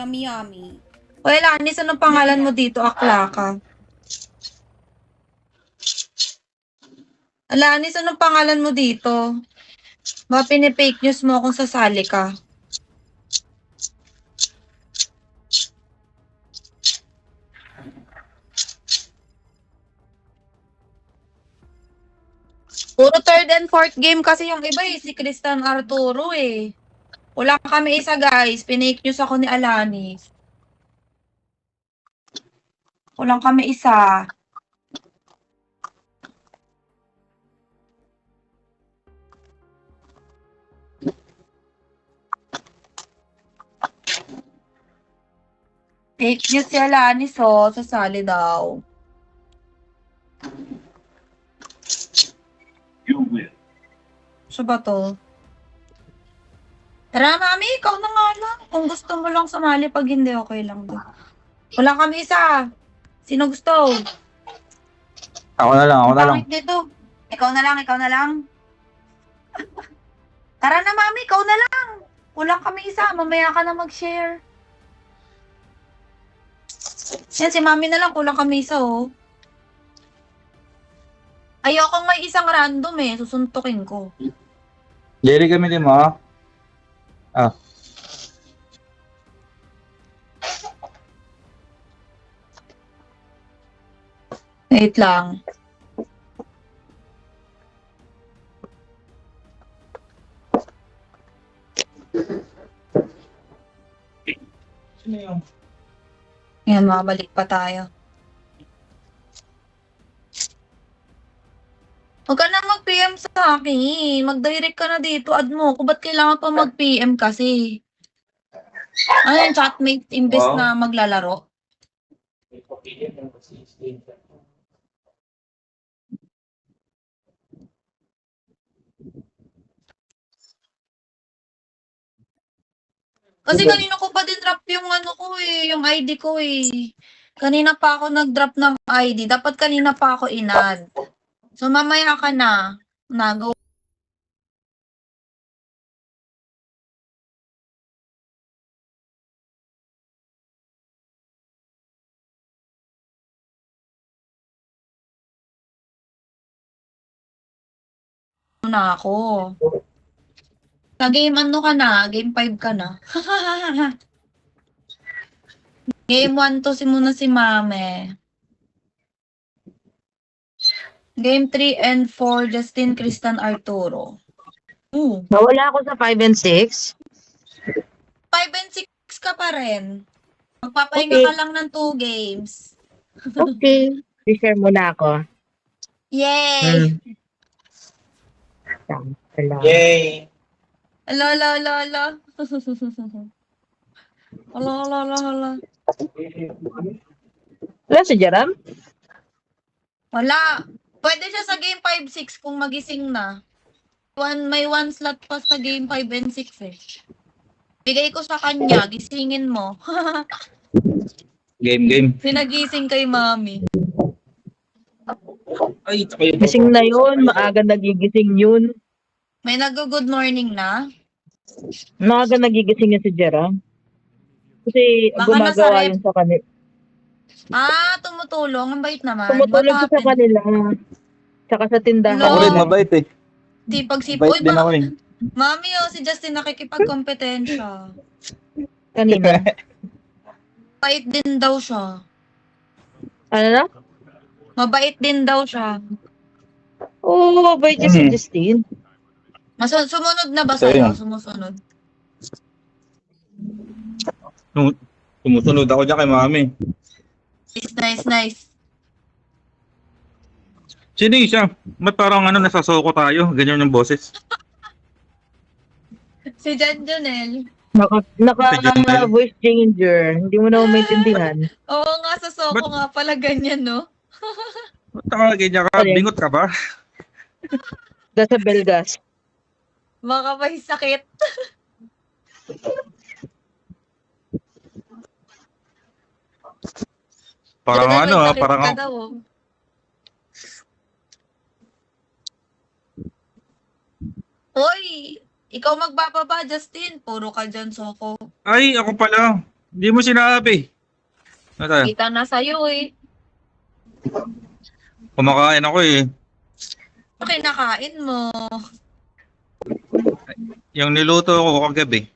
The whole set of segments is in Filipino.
Yummy, yummy. Well, Anis, anong pangalan mo dito? Akla ka. Alanis, anong pangalan mo dito? Baka pinipake news mo kung sasali ka. Puro third and fourth game kasi yung iba eh, si Cristian Arturo eh. Wala kami isa guys, pinake news ako ni Alanis. Kulang kami isa. Fake news si Alanis oh, sasali daw. You win. Siya ba to? Tara, mami, ikaw na nga lang. Kung gusto mo lang sumali, pag hindi, okay lang din. Wala kami isa. Sino gusto? Ako na lang, ako na lang. Pangit dito. Ikaw na lang, ikaw na lang. Tara na, mami, ikaw na lang. Kulang kami isa. Mamaya ka na mag-share. Yan, si mami na lang. Kulang kami isa, oh. Ayokong may isang random eh. Susuntukin ko. Jerry kami din mo, ah. Ah. Wait lang. Sino yung? Yan, makabalik pa tayo. Huwag ka na mag-PM sa akin. Mag-direct ka na dito. Add mo ko. Ba't kailangan pa mag-PM kasi? Ano yung chatmate imbes Wow. na maglalaro? Kasi kanina ko pa din drop yung ano ko eh, yung ID ko eh. Kanina pa ako nag-drop ng ID. Dapat kanina pa ako in-add. So mamaya ka na. Nagawa na ako. Sa game ano ka na? Game 5 ka na. Game 1 to muna si Mame. Game 3 and 4, Justin Cristian Arturo. Nawala ako sa 5 and 6. 5 and 6 ka pa rin. Magpapahinga Okay. ka lang ng 2 games. Okay. I-share muna ako. Yay! Salamat. Yay! Ala, ala, ala, ala. Ala, ala, ala, ala. Wala si Jaram? Wala. Pwede siya sa game 5-6 kung magising na. May one slot pa sa game 5 and 6 eh. Bigay ko sa kanya, gisingin mo. Game. Pinagising kay mami. Ay, tsaka yung... Gising na yun. Maaga nagigising yun. May nag-good morning na. Maaga nagigising yun si Jaram. Kasi Baka gumagawa nasa yun sa kanila. Ah, tumutulong. Ang bait naman. Tumutulog What siya sa happened? kanila. Tsaka sa tindahan. Ako No. rin, mabait eh. Sipag-sipag. Mabait Uy, din ako eh. Mami, oh, si Justin nakikipagkompetensya. Kanina. Mabait din daw siya. Ano na? Mabait din daw siya. Oo, mabait niya si Justine. Sumunod na ba So, sa'yo? yun. Sumusunod. Tumusunod ako dyan kay mami. Nice. Sino yung siya? Ba't parang nasasoko tayo? Ganyan yung boses. Si Jan Jonel. Naka voice changer. Hindi mo na maintindihan. Oo nga, sa Soko nga pala ganyan, no? Ba't ka ganyan ka? Sorry. Bingot ka ba? Sa Belgas. Baka may sakit. Parang Baka may sakit parang... ka daw, oh. Hoy! Ikaw magbababa, Justin. Puro ka dyan, Soko. Ay, ako pala. Hindi mo sinabi. Ano tayo? Kita na sa'yo eh. Kumakain ako eh. Ano kinakain mo? Yung niluto ko kagabi.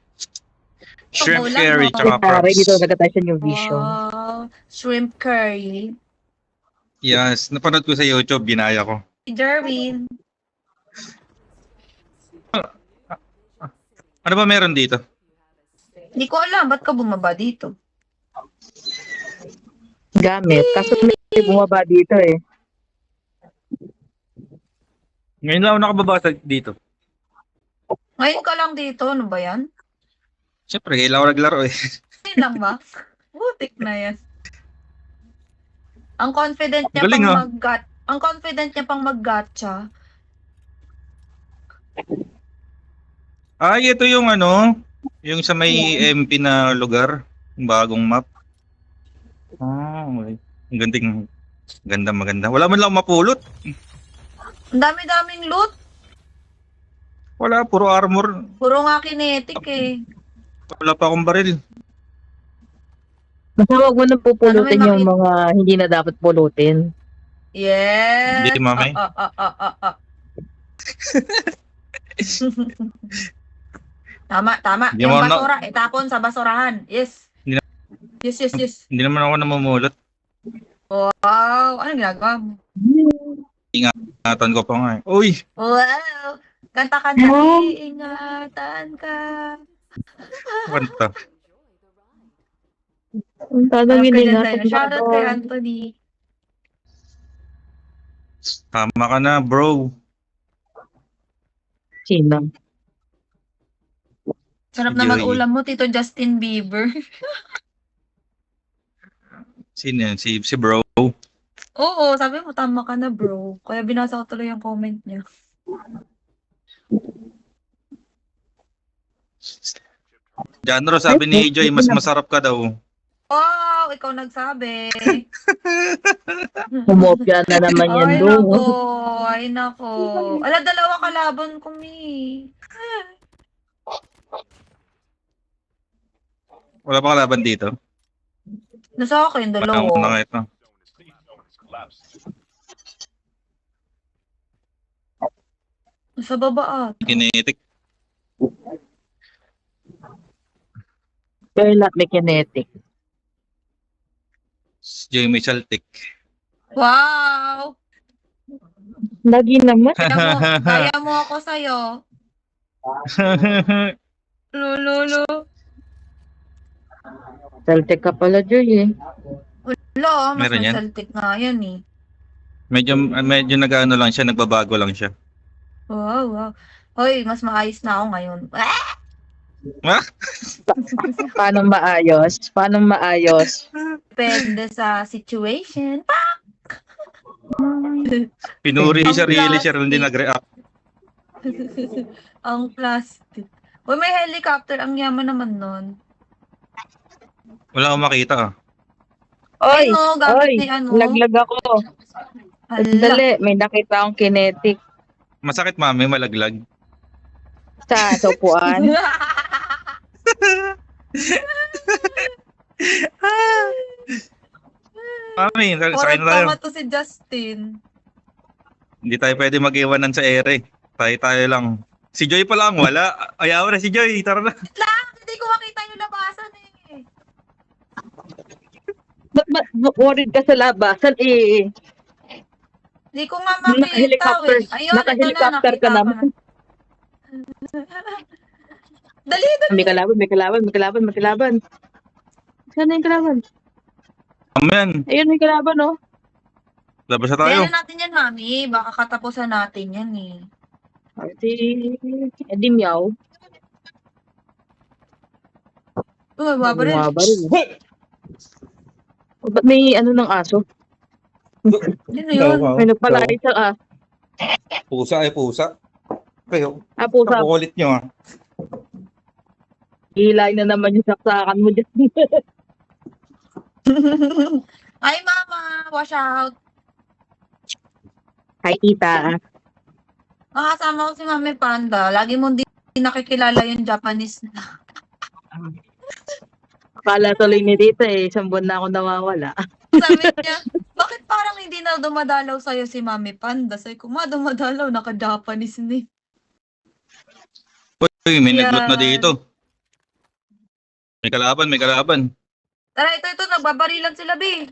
Shrimp Pamulan curry mo. tsaka Pare, crabs. dito nagkatayo sa New Vision. Wow. Shrimp curry. Yes, napanood ko sa YouTube, ginaya ko. Si Jerwin. Ano ba meron dito? Hindi ko alam. Ba't ka bumaba dito? Gamit. Kaso may bumaba dito eh. Ngayon lang ako nakababasa dito. Ngayon ka lang dito. Ano ba yan? Siyempre, kailangan ko naglaro eh. Ngayon lang ba? Butik na yan. Ang confident niya Galing, pang ah. ang confident niya pang mag-gacha. Ay, ito yung ano, yung sa may MP na lugar, yung bagong map. Ah, okay. Ang maganda. Wala man lang mapulot. Ang dami-daming loot. Wala, puro armor. Puro nga kinetic eh. Wala pa akong baril. Basta huwag mo nang pupulutin Ano, may yung mga hindi na dapat pulutin. Yes. Hindi, mami. Tama. Hindi Yung mo na- basura, itapon sa basurahan. Yes. Hindi Yes. Hindi naman ako namumulot. Wow. Anong ginagawa mo? Ingatan ko pa nga eh. Uy! Wow. Kanta-kanta. Iingatan ka. Kanta. Ang tanong Confident tayo. Shoutout kay Anthony. Tama ka na, bro. Sino? Sarap Si naman Joey. ulam mo, Tito Justin Bieber. Sino yan? Si bro. Oo, sabi mo, tama ka na, bro. Kaya binasa ko tuloy yung comment niya. Janro, sabi ni Joy, mas masarap ka daw. Wow, ikaw nagsabi. Humopya na naman yan Ay, doon. nako. Ay, nako. Ala, dalawa kalaban ko, mi. Wala pa kalaban dito. Nasa akin, Parang dalawa. na nga ito. Nasa baba at. Kinetic. Pero not may kinetic. Joy may saltik. Wow! Lagi naman. Kaya mo ako sa'yo. Lululu. Celtic ka pala, Joy eh. Wala, mas Meron may yan? Celtic nga yan eh. medyo nag-ano lang siya, nagbabago lang siya. Wow. Hoy, mas maayos na ako ngayon. Ah? Paano maayos? Depende sa situation. Pinuri Ang siya, really siya, plastic. hindi nag-react. Ang plastic. Uy, may helicopter. Ang yaman naman nun. Wala akong makita ah. Oy! Ay, no, gamit Oy! ni ano. Laglag ako. Hala. Dali, may nakita akong kinetic Masakit mami, malaglag. sa upuan. Mami, sakay Porad na tayo. tama to si Justin. Hindi tayo pwede mag-iwanan sa ere. Tayo lang. Si Joy pa lang, wala. Ayaw na si Joy, tara na. Hindi ko makita yung labasan eh. Ba't worried ka sa labasan eh? Hindi ko nga makita Naka-helicopter. eh. Ayun, Naka-helicopter ito ka na, naman. nakita ko na. Dali. May kalaban. Sana yung kalaban? Amen. Ayun, may kalaban oh. Labas na tayo. Kaya natin yan, mami. Baka katapusan natin yan eh. Di meow. Uy, babaril. Bumabaril. Ba't may ano ng aso? Sino yun? May nagpalay sa aso. Pusa ay pusa. Kayo, Pusa. kapukulit nyo ah. Hilay na naman yung saksakan mo dyan. Ay, mama. Wash out. Hi, tita. Makasama ko si Mami Panda. Lagi mo di nakikilala yung Japanese na. Akala tuloy ni Tita isang buwan na ako nawawala. Sabi niya, bakit parang hindi na dumadalaw sa'yo si Mami Panda? Sabi ko, dumadalaw, naka-Japanese ni. Uy, may Yan. naglot na dito. May kalaban. Tara, ito, nagbabarilan sila, B.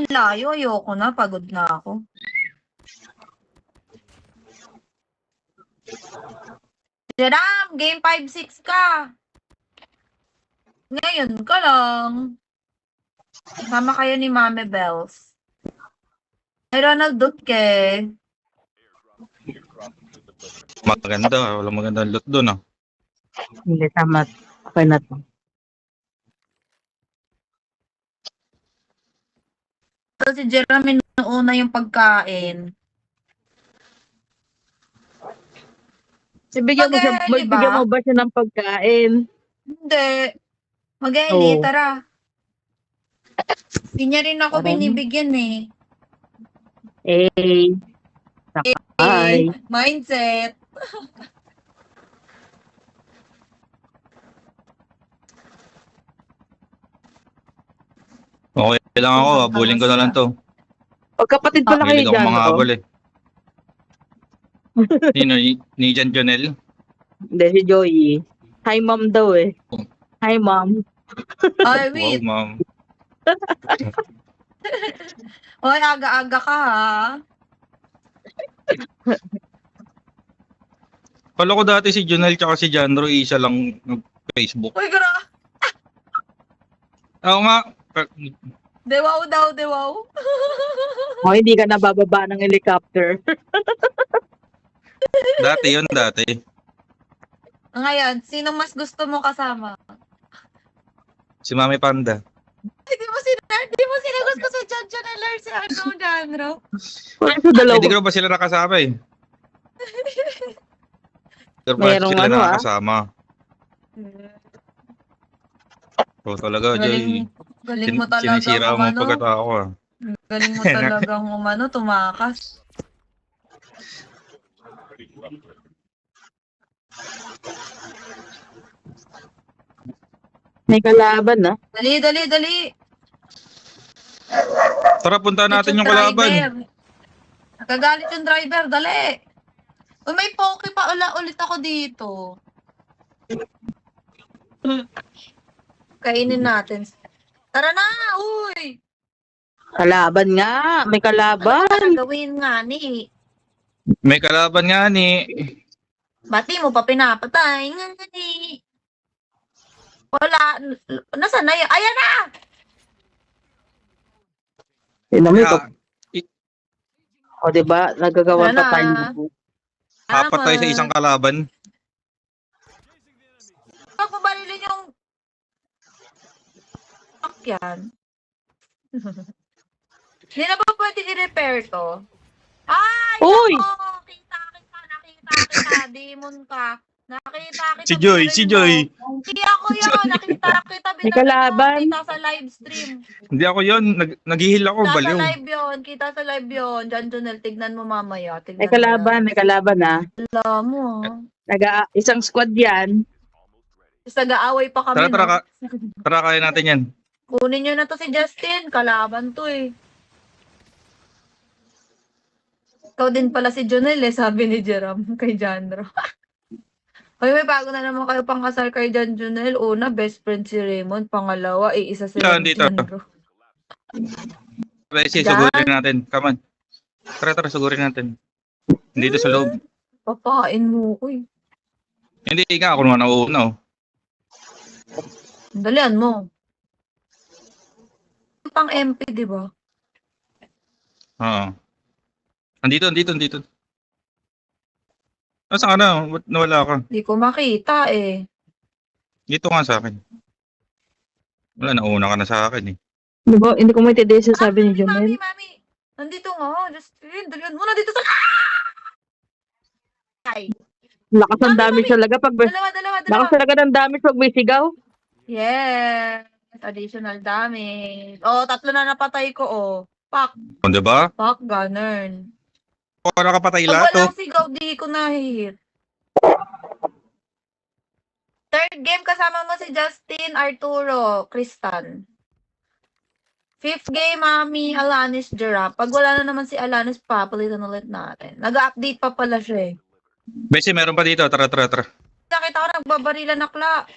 Layo, ayoko na, pagod na ako. Jeram, game 5-6 ka. Ngayon ka lang. Sama kayo ni Mame Bells. Ay, Ronald Duque. Maganda. Walang magandang loot doon, ah. Hindi, tama. Okay na to. So, si Jeram, inuuna yung pagkain. Bigyan mo, siya, Mag-early ba? bigyan mo ba siya ng pagkain? Hindi. Mag-eli, Oo. tara. Hindi niya rin ako Tara na. binibigyan eh. Bye. Mindset. Okay lang ako. Habulin ko na lang to. Pagkapatid pala kayo Mahilig ako dyan, mga no? habol, eh. Sino? Ni Jan Jonel? Hindi, si Joey. Hi, mom daw eh. Hi, mom. Ay, Wow, wait. ma'am. Oy, aga-aga ka ha. Kala ko dati si Jonel tsaka si Janro isa lang Facebook. Uy, gra. Oo nga. Dewaw daw, dewaw. O, hindi ka nabababa ng helicopter. Dati yun, dati. Ngayon, sino mas gusto mo kasama? Si Mami Panda. Hindi mo sinagusto si John Joneller si Janro. Wala sa dalawa. Hindi ko ba sila nakasama eh. Pero ba Merong sila ano, nakasama? Oo talaga, Joy. Galing mo talaga. Sinisira mo pagkatao ko, ah. Galing mo talagang tumakas. May kalaban na. Dali. Tara, punta natin yung kalaban. Nagagalit yung driver, dali. Uy, may poke pa ulit ako dito. Kainin natin. Tara na, uy! Kalaban nga. May kalaban. Gawin nga ni. May kalaban nga ni. Bati mo pa pinapatay. Nga ni. Wala. Nasaan na yun? Ayan na! Tignan mo ito. Kaya, O, diba? Nagagawa Wala pa na. tayo. apat tayo sa isang kalaban. Huwag mo barilin yung yan. Hindi na ba pwede i-repair to? Ay! Uy! Nako! Nakita. Demon ka. Nakita. Si Joy, binaril si mo. Joy. Hindi ako yun. Nakita. May kalaban. Kita sa live stream. Hindi ako yun. Naghihil ako, Kita sa baliw. live yun. Kita sa live yun. Jan Jonel, tignan mo mamaya. Tignan May kalaban na. Alam mo. Isang squad yan. Nag-aaway pa kami. Tara, kaya natin yan. Kunin nyo na to si Justin. Kalaban to eh. Ikaw din pala si Jonel eh, sabi ni Jerome kay Janro. Hoy, may bago na naman kayo pang kasal kay Jan Jonel. Una, best friend si Raymond. Pangalawa, isa sila Yan, ni dito. Janro. Besi, Dan. sugurin natin. Come on. Tara, sugurin natin. Dito sa loob. Papain mo ko eh. Hindi nga, ako naman nauuna, oh. Dalian mo. Pang MP, di ba? Oo. Andito. Nasaan ka na? Ba't nawala ka? Di ko makita eh. Dito nga sa akin. Wala, nauna ka na sa akin eh. Diba? Hindi ko maintindihan sa sabi ni Jonel. Mami. Nandito nga. Justin, dalian mo. Nandito sa... Ay. Lakas ng damage talaga pag Dalawa. lakas talaga ng damage pag may sigaw. Yes. Additional damage. Oh, 3 na napatay ko, oh. Pak, O, diba? ganun. O, nakapatay Pag lahat, oh. walang sigaw, di ko nahihit. Third game, kasama mo si Justin, Arturo, Kristan. Fifth game, Mami, Alanis, Giraffe. Pag wala na naman si Alanis, papalitan ulit natin. Nag-update pa pala siya eh. Besi, meron pa dito. Tara. Nakita ko nagbabarila na Kla.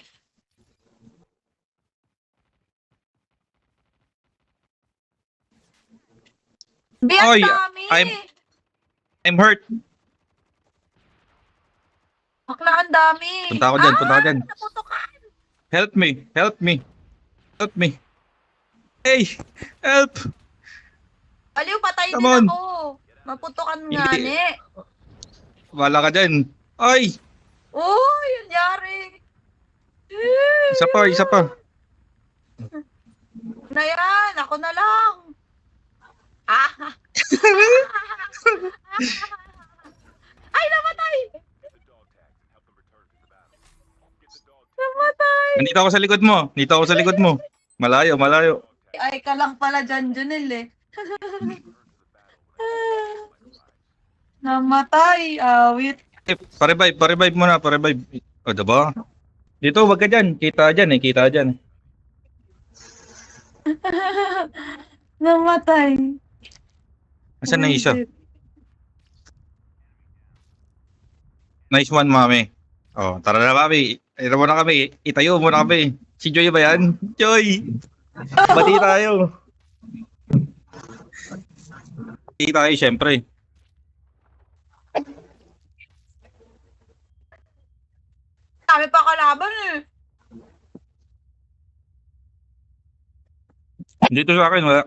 Biyak Oy, dami! I'm hurt. Bakla, ang dami! Punta ako dyan. Naputukan! Help me. Hey, help. Aliw, patay Come din on. ako. Maputukan nga Hindi. ni. Wala ka dyan. Ay, Uy, ang yari. isa pa. Na yan, ako na lang. Ah! Ay, namatay! Namatay! Nandito ako sa likod mo. Malayo. Ay, ka lang pala dyan, Junel eh. Namatay, awit. Eh, pa-revive muna. O, diba? Dito, wag ka dyan. Kita dyan. Namatay. Asan na isa? Nice one, mami. Oh, tara na, mami. Ito muna kami. Itayo muna kami. Si Joy ba yan? Joy! Bati tayo. Bati tayo, syempre. Kami pa kalaban eh. Dito sa akin, wala.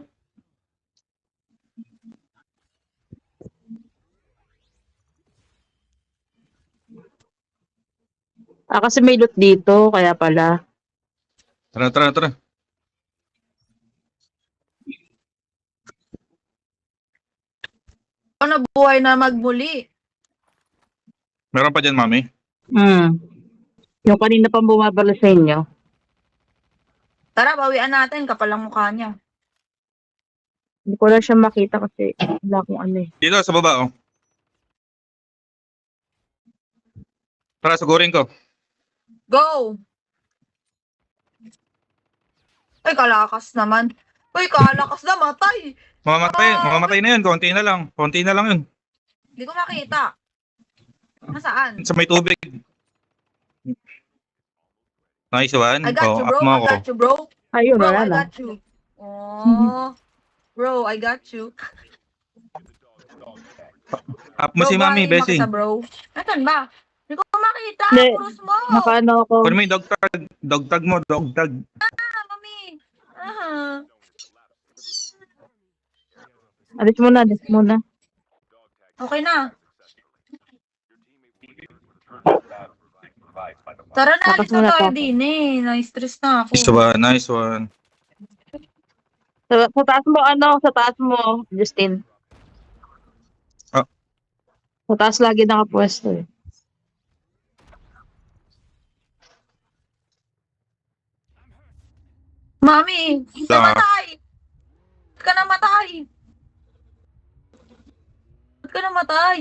Kasi may loot dito, kaya pala. Tara. Ako nabuhay na magmuli. Meron pa dyan, mami. Yung kanina pang bumabalo sa inyo. Tara, bawian natin. Kapal ang mukha niya. Hindi ko lang siya makita kasi wala akong ano eh. Dito, sa baba, oh. Tara, sugurin ko. Go! Ay, kalakas naman. Uy, kalakas na, matay. Mamamatay na yun. Konti na lang yun. Hindi ko makita. Nasaan? Sa may tubig. Nice one. I got Oh, you, bro. up mo I ako. got you, bro. Ayun, Bro, wala I na. got you. Oh. Bro, I got you. Up mo Bro, si mami, bahay mo Bessie. kita, bro. Nasaan ba? Hindi ko makita. Hindi. Puros mo. Nakaano ako. Kunin mo yung dog tag mo, dog tag. Mami. Ah. Alis muna. Okay na. Tara na, Tapos alis na muna tayo pa. din eh. Na-stress na ako. Nice one. Sa taas mo, Justin. Ah. Sa taas lagi nakapwesto eh. Mami, Tama. namatay! Ba't ka namatay? Ba't ka namatay?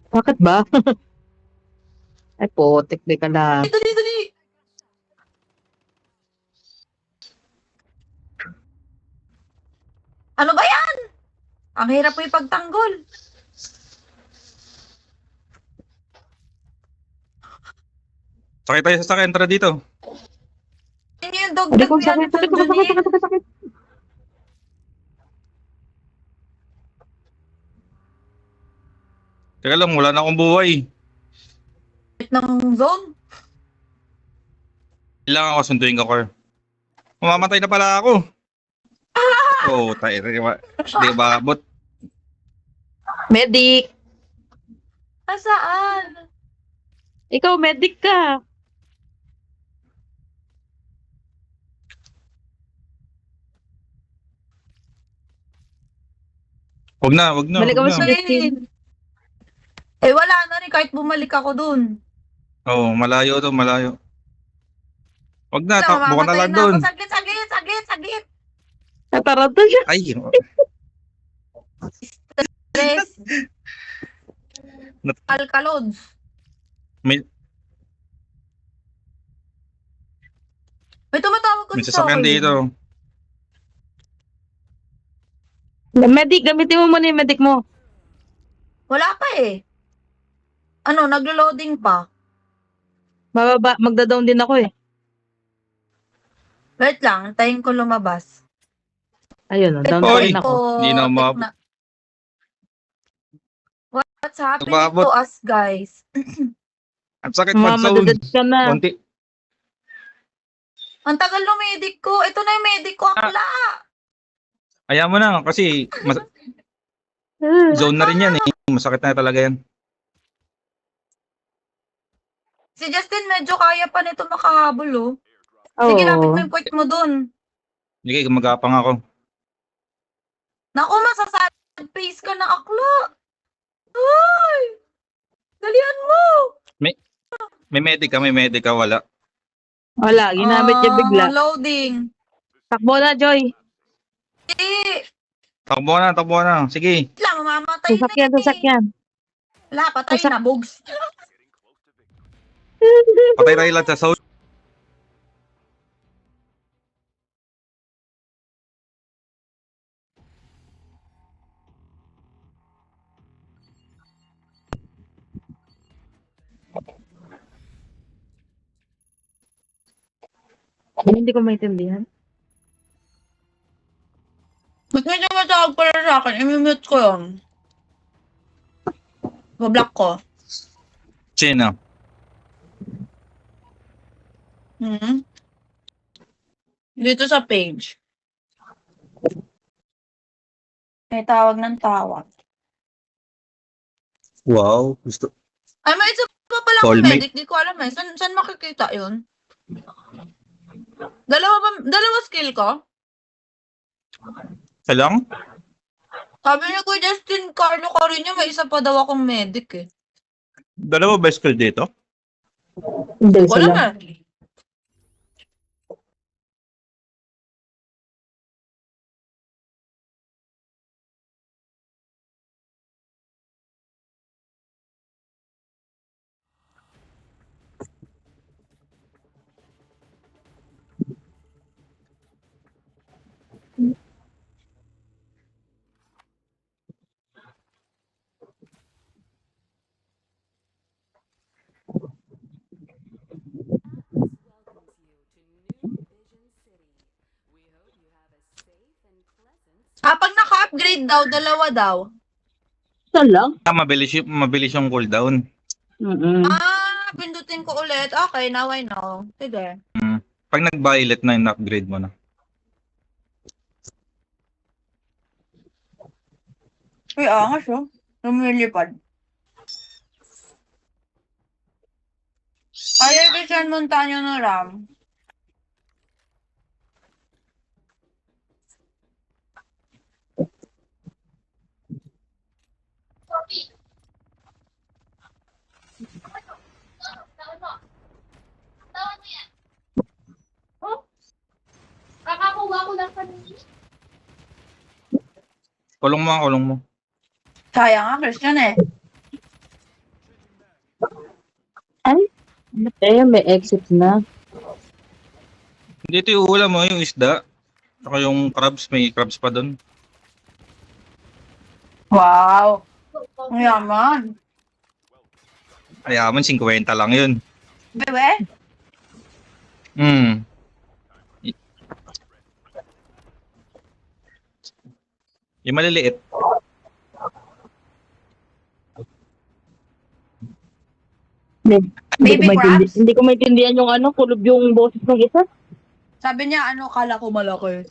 Bakit ba? Ay, putik, di ka na. Dali! Ano ba yan? Ang hirap po ipagtanggol. Sakay tayo sa sakyan, tara dito. Hindi yung dog Hindi ko tag yan, sakit. Junjun. Teka lang, wala na akong buhay. Ng zone. Kailangan ako sunduin ka, Cor. Mamamatay na pala ako. Oh, tayo. Di ba, abot? Medic! Saan? Ikaw, medic ka. Wag na. Balik ka mo sa Ayun. Justin. Eh wala na rin kahit bumalik ako dun. Oh, malayo. Wag na, takbo ka na Mamamatay lang na doon. ako. Saglit. Nataranta siya. Ay, Stress. Nat- Alkalods. may, May tumatawag May kasi sa sasakyan akin. dito. Medic, gamitin mo muna yung medic mo. Wala pa eh. Ano, naglo-loading pa. Magda-down din ako eh. Wait lang, tayin ko lumabas. Ayun, down Ito pa Oy! rin ako. Hindi na umabot. What's happening Umabot. to us, guys? Ang sakit Madadad mag-sound. ka na. Konti. Ang tagal ng medic ko. Ito na yung medic ko, akla. Ayaw mo na kasi zone na rin yan eh. Masakit na talaga yan. Si Justin medyo kaya pa nito makahabol, oh. Sige, lapit mo yung point mo dun. Sige, gumagapang ako. Naku, masasad face ka na, akla. Ay! Dalian mo! May medic ka, wala. Wala, ginamit niya bigla. Loading. Takbo na, Joy. Eh, Takbo na. Sige. wait lang, mamamatay na Sasakyan, eh. sasakyan. Wala, patay na, bugs. Patay tayo lahat sa sound. Hindi ko maintindihan. Ba't may tumatawag pala sa akin? I-mute ko yun. Bablock ko. Sino? Dito sa page. May tawag ng tawag. Wow. Gusto. Ay, may isa pa pala akong Soulmate. medic. Di ko alam eh. Saan makikita yun? Dalawa skill ko? Isa lang? Sabi niya ko, Justin Carlo Carino, may isa pa daw akong medic eh. Dalawa ba skill dito? Hindi, Wala sila. na. Pag naka-upgrade daw, dalawa daw. Isa lang? Mabilis yung cooldown. Pindutin ko ulit. Okay, now I know. Sige. Pag nag-violet na yung upgrade mo na. Uy, angas oh. Lumilipad. Ayaw ko siya montanyo ng RAM. Kakakuha ko lang kanina. Kulong mo. Sayang nga, Christian eh. May exit na. Dito yung ulam mo, yung isda. Saka yung crabs, may crabs pa doon. Wow. Ang yaman. Ayaman, 50 lang yun. Bebe? Hmm. Yung maliliit. Baby crabs? Hindi ko maintindihan yung kulob yung boses ng isa. Sabi niya, kala ko malaki.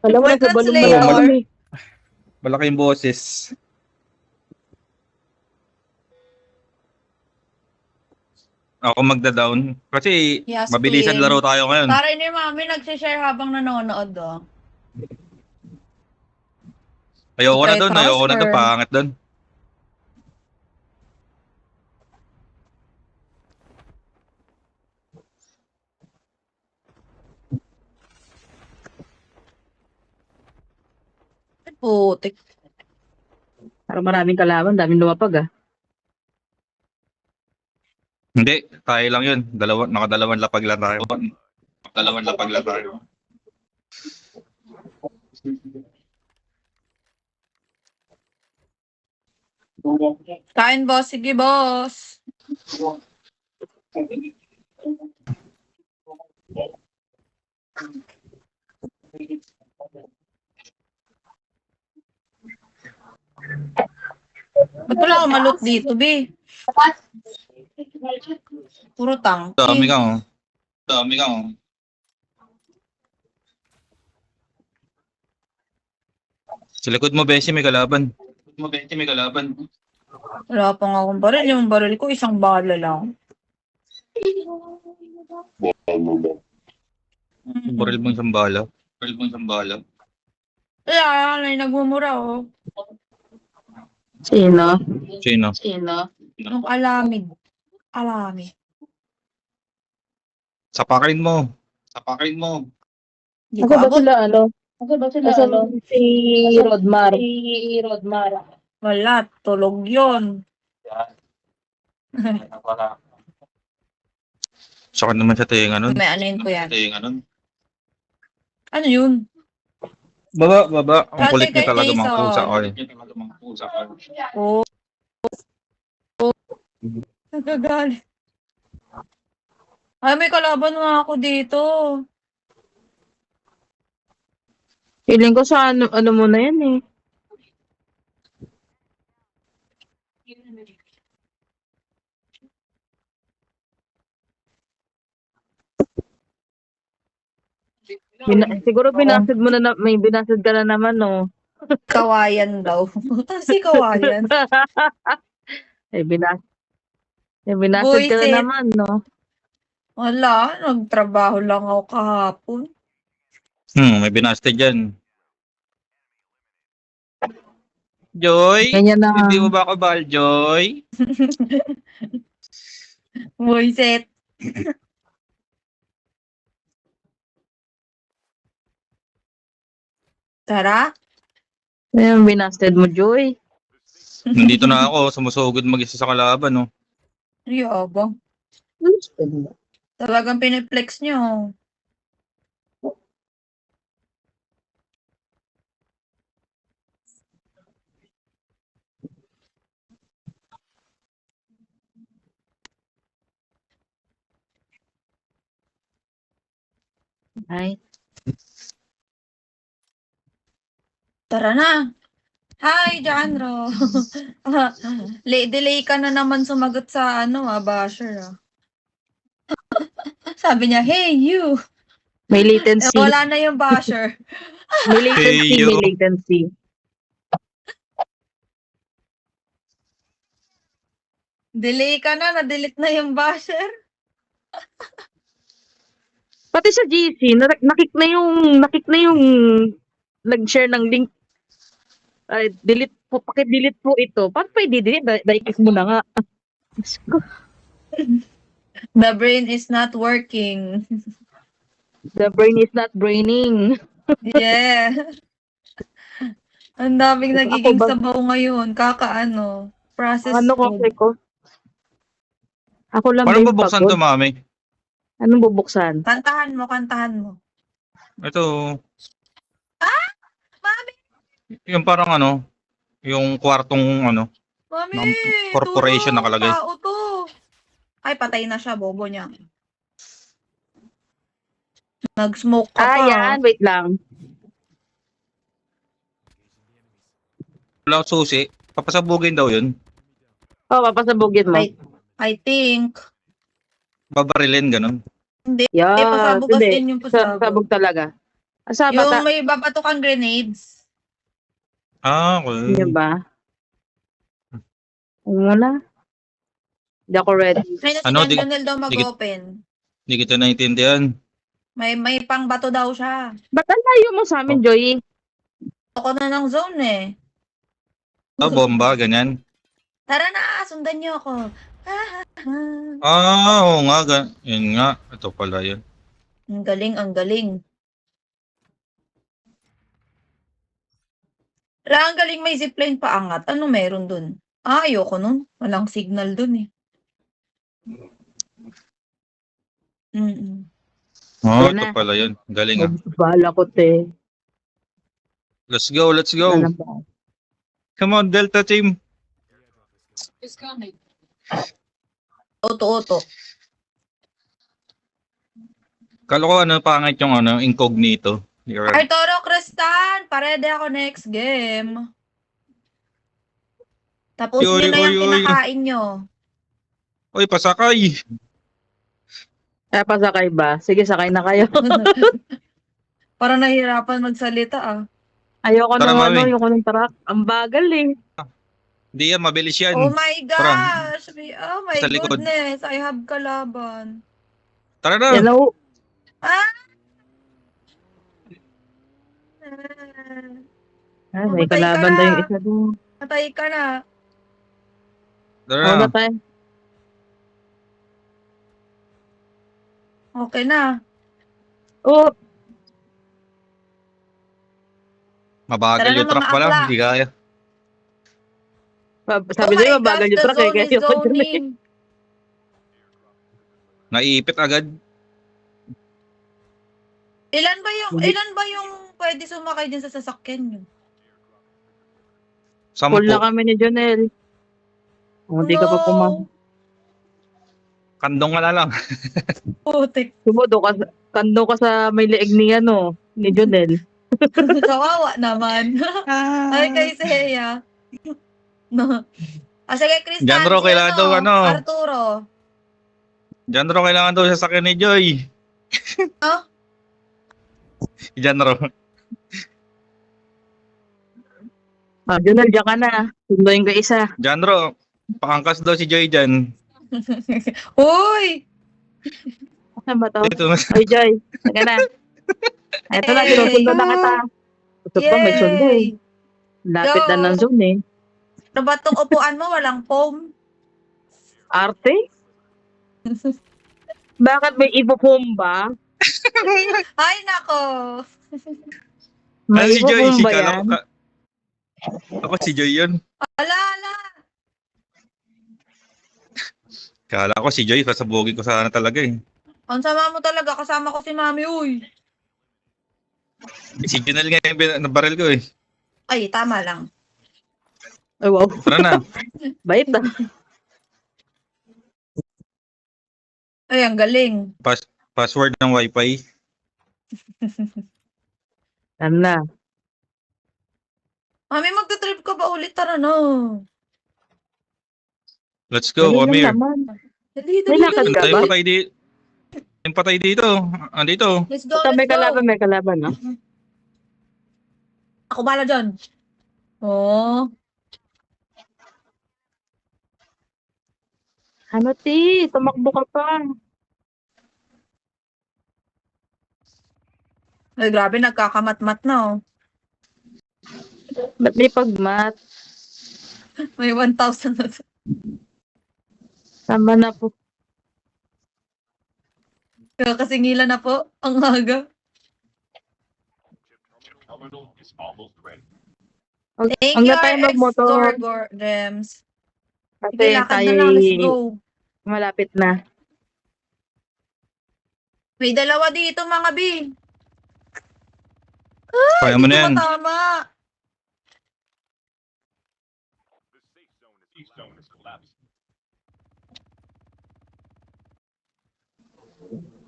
Alam mo May na sa balong translator. malaman eh. Malaki yung boses. Ako magda-down. Kasi Yes, mabilisan queen. laro tayo ngayon. Tara ni Mami, nagsishare habang nanonood, oh. Ayoko na Okay, doon, transfer. pangit doon. Putik. Parang maraming kalaban, daming lumapag ah. Hindi, tayo lang yun. Nakadalawang lapag lang tayo. Dalawang lapag lang tayo. Kain, boss. Sige, boss. Ba't wala akong malot dito, B? Puro Dami tangke. ka, oh. Dami ka, oh. Sa likod mo, Beshi, may kalaban. Wala pa nga akong baril. Yung baril ko, isang bala lang. Baril mong isang bala. Wala, may nagmumura, oh. Sino? Sino? Yung alamid. Alamid. Sapakin mo. Hindi ko abot. Si Rodmar. Wala, tulog yun. Saka naman sa tenga nun. May anuin ko yan. Ano yun? Baba. Ang Dati kulit niya kay talaga Jason. mga pusa ko eh. Oh. Nagagalit. Ay, may kalaban nga ako dito. Feeling ko sa ano mo na yan eh. Siguro binasad mo na, may binasad ka na naman, no? Kawayan daw. Si kawayan. May binasad ka na Buisit. naman, no? Wala, nagtrabaho lang ako kahapon. May binasted dyan. Joy? Ganyan na. Hindi mo ba ako bahal, Joy? Buisit. Tara. Ayun, binasted mo, Joy. Nandito na ako, sumusugod mag-isa sa kalaban, no? Yabang. Talagang piniplex nyo. Ay. Tara na. Hi, Janro. Delay ka na naman sumagot sa basher. Sabi niya, hey, you. May latency. Wala na yung basher. May latency, Hey, you. may latency. Delay ka na, na-delete na yung basher. Pati sa GC, nakik na yung nag-share ng link. Ay, delete po, paki-delete po ito. Paano pa i-delete? Dahil mo na nga. The brain is not working. The brain is not braining. Yeah. Ang daming Ako nagiging ba- sabaw ngayon. Kakaano. Process Ano ko, food. Ako lang Paano din bubuksan pagod. to, mami? Anong bubuksan? Kantahan mo. Ito, Mami! yung parang yung kwartong Mami! ng corporation tulong, nakalagay. Tao to. Ay, patay na siya, bobo niya. Nag-smoke ka pa. Yan. Wait lang. Wala akong susi. Papasabugin daw yun. Oh, papasabugin mo. I think. Babarilin, ganun. Hindi, Yan. pasabog Hindi. din yung pasabog. Sabog talaga. Asa Yung bata? may babatukan grenades. Okay. Yun ba? Muna. Hindi ako ready. Ay, na si Ano, John Jonel daw mag-open. Hindi kita naintindihan. May pang bato daw siya. Ba't ang layo mo sa amin, Joy? Ako na ng zone eh. Bomba, ganyan. Tara na, sundan niyo ako. Oo nga. Yun nga. Ito pala yun. Ang galing. Ang galing may zipline paangat. Ano meron dun? Ayoko nun. Walang signal dun eh. Mm-mm. Oh, Yan ito na. pala yun. Galing ah. Bala ko, te. Let's go, let's go. Wala ba? Come on, Delta team. Oto-oto. Kala ko ano, pangit yung ano, incognito. You're Arturo Cristan, parede ako next game. Tapos Uy, nyo na yung uy, uy. kinakain nyo. Uy, pasakay. Kaya pasakay ba? Sige, sakay na kayo. Parang nahihirapan magsalita ah. Ayoko Tara, ng mami. ayoko ng truck. Ang bagal eh. Hindi yan, mabilis yan. Oh my Tara. gosh! Oh my Sa likod. goodness! I have kalaban. Tara na. Yan o. May Mamatay ka kalaban na. daw yung isa doon. Patay ka na. Tara Oo na. na tayo. Okay na. Oh, Mabagal Tara na, yung truck mga pala. akla. Hindi kaya. sabi Oh nyo, my mabagal gosh, yung the truck eh. zone Kaya is zoning. Naiipit agad. Ilan ba yung pwede sumakay din sa sasakyan nyo? full na Sampo. kami ni Jonel. Oh, hindi ka pa pumasok. Kandong ka na lang. Putik. Sumudo ka, kando ka sa may leeg ni ano, ni Jonel. Kawawa naman. Ay, kay Seya. No. Sige, Kristan. Janro, si kailangan daw ano. Arturo. Diyan raw kailangan daw sasakyan ni Joy. Oh? Diyan raw. Ah, Jonel, diyan ka na. Sunduin ko isa. Diyan raw. Paangkas daw si Joy dyan. Uy! Saan ba to? Dito. Ay, Joy. Saka na. Eto na, sinusundo na kita. Ito pa, may sundo eh. Lapit Go. na ng zone eh. Ano ba itong upuan mo? Walang foam? Arte? Bakit may ipo-foam ba? Ay, nako. May Si Joy. ipo-foam Si ba Kala yan? ko. Ako si Joy yun. Ala. Kala ko si Joy. Pasabugin ko sana talaga eh. Ang sama mo talaga. Kasama ko si Mami. Uy. Si Junel nga yung nabaril ko eh. Ay, tama lang. Ay, wow. Tara na. Bait ah. Ay, ang galing. Password ng wifi. Ano na? Mami, magta-trip ka ba ulit? Tara na. Let's go, Dali come lang here. naman. Dali, May lakad ka Tayo ba? patay dito. Yung patay dito. Andito. Let's go, Basta may let's go. kalaban, may kalaban, no? Ako bala dyan. Oh. Ano, ti? Tumakbo ka pa. Ay, grabe, nagkakamat-mat na, oh. Ba't may pagmat? May 1,000 na. Tama na po. Kaya kasingilan na po. Ang aga. Thank Ang you, tayo RX magmotor. Gems. Kasi Sige, lakad tayo na lang. Let's go. malapit na. May dalawa dito, mga B. Kaya mo na yan. Tama.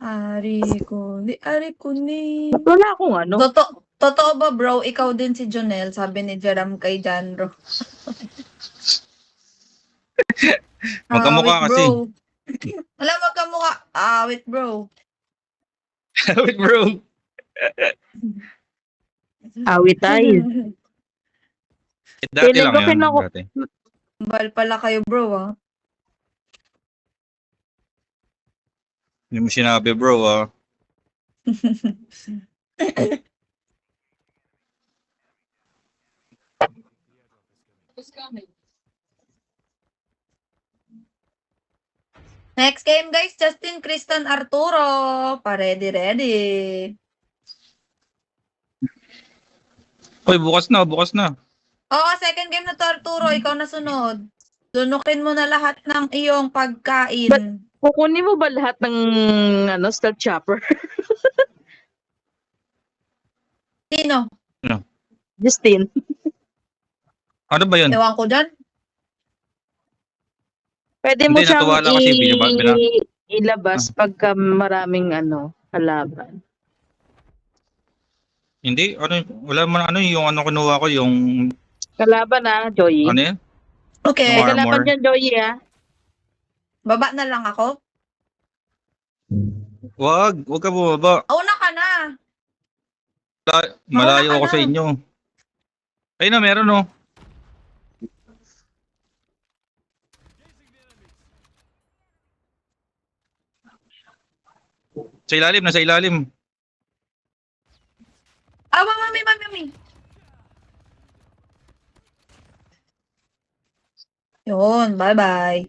Ari ko ni. Ba't wala akong ano? Totoo ba, bro? Ikaw din si Jonel, sabi ni Jeram kay Janro. Magkamukha Awit, kasi. bro. Wala, magkamukha. Awit, bro. Wait, bro. Awit tayo. Dati Feeling lang ko yun. kinako- Dati. Bal pala kayo, bro, ah. Hindi mo sinabi, bro, ah. Next game, guys. Justin, Kristan, Arturo. Ready. Uy, bukas na, bukas na. Oo, second game na to, Arturo. Ikaw na sunod. Sunukin mo na lahat ng iyong pagkain. Kukunin mo ba lahat ng stealth chopper? Sino? Justin. Ano ba yun? Ewan ko dyan. Pwede mo Hindi, siyang natuwa lang kasi ilabas pagka maraming kalaban. Hindi, wala man yung kinuha ko, yung, Kalaban Joey. ano yan? Okay. May Yung kalaban armor. dyan, Joey Baba na lang ako. Wag ka bumaba. Una ka na. Malayo Mauna ka ako sa na. inyo. Ayun na, meron oh. Sa ilalim, nasa ilalim. Mami. Yun, bye-bye.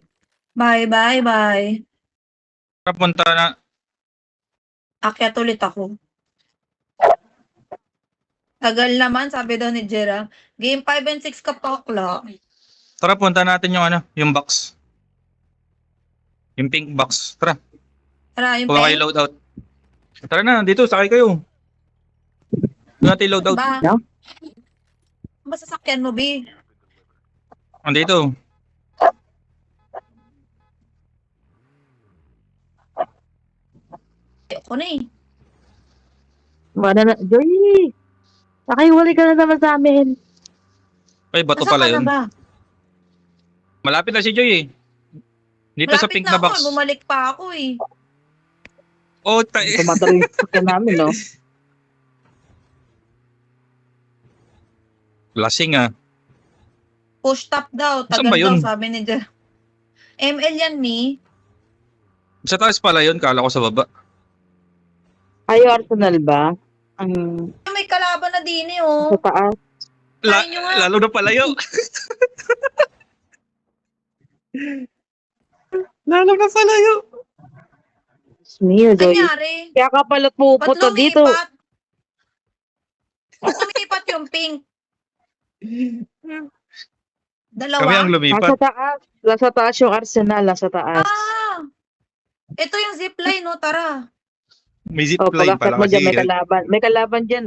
Bye. Punta na. Akyat ulit ako. Tagal naman, sabi daw ni Jera. Game 5 and 6 ka pa, Okla. Tara, punta natin yung box. Yung pink box. Tara, Tara, yung kuha kayo pen. loadout. Tara na, dito, sakay kayo. Doon natin loadout. Ba? No? Masasakyan mo, B. Andito. Ako na eh. Wala na. Joey! Nakiwali ka na naman sa amin. Ay, bato Nasaan pala ka na yun. ba? Malapit na si Joy eh. Dito sa Malapit pink na na box. ako, bumalik pa ako eh. Oh, Tumatalo yung sakyan namin, no? lasing ah. Push top daw. Saan Tagal ba yun? daw, sabi ni Jera. ML yan ni. Sa taas pala yun, kala ko sa baba. Ay, Arsenal ba? Ang May kalaban na din eh, oh. sa taas. Kain nyo nga. Lalo na palayo. Lalo na palayo. Smear, Joey. Nangyari? Kaya ka pala Ba't pupunta dito. lumipat? Ba't lumipat yung pink? Dalawa? Kami ang Nasa lumipat. taas. Nasa taas yung Arsenal. Nasa taas. Ah! Ito yung zipline, no? Tara. May zip O, line pagkakat pala mo kasi. dyan, may kalaban. May kalaban dyan,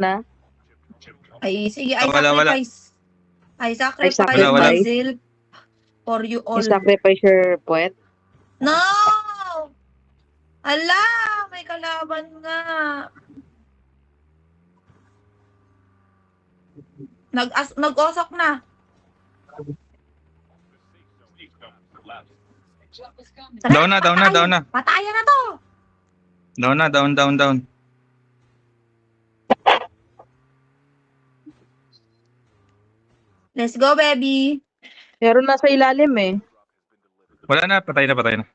Ay, sige. I Wala. sacrifice. I sacrifice Wala. myself for you all. You sacrifice your puwet. No! Ala! May kalaban nga. Nag-osok na. Down na. Patayan na to! Down. Let's go, baby. Pero nasa ilalim eh. Wala na, patay na.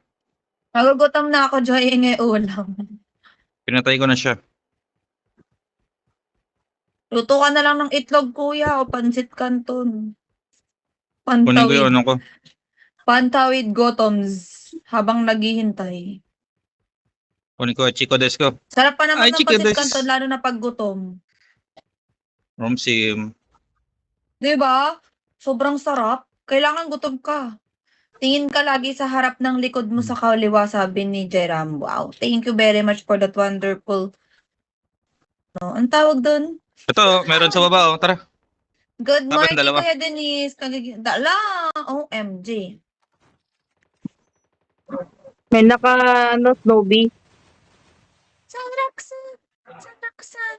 Nagugutom na ako, Joy, ngay ulam. Pinatay ko na siya. Luto ka na lang ng itlog, kuya, o pansit canton. Kunin ko yung ano ko. Pantawid gotoms habang naghihintay. Kunin ko, Chico Desco. Sarap pa naman Ay, ng chicken pansit des. canton, lalo na pag gutom. From Sim. Diba? Sobrang sarap. Kailangan gutom ka. Tingin ka lagi sa harap ng likod mo sa kaliwa, sabi ni Jeram. Wow. Thank you very much for that wonderful. No, ang tawag doon? Ito, meron sa baba oh. Tara. Good Dapat morning, dalawa. Kuya Denise. Dala. OMG. May Snowy. Sanaksan.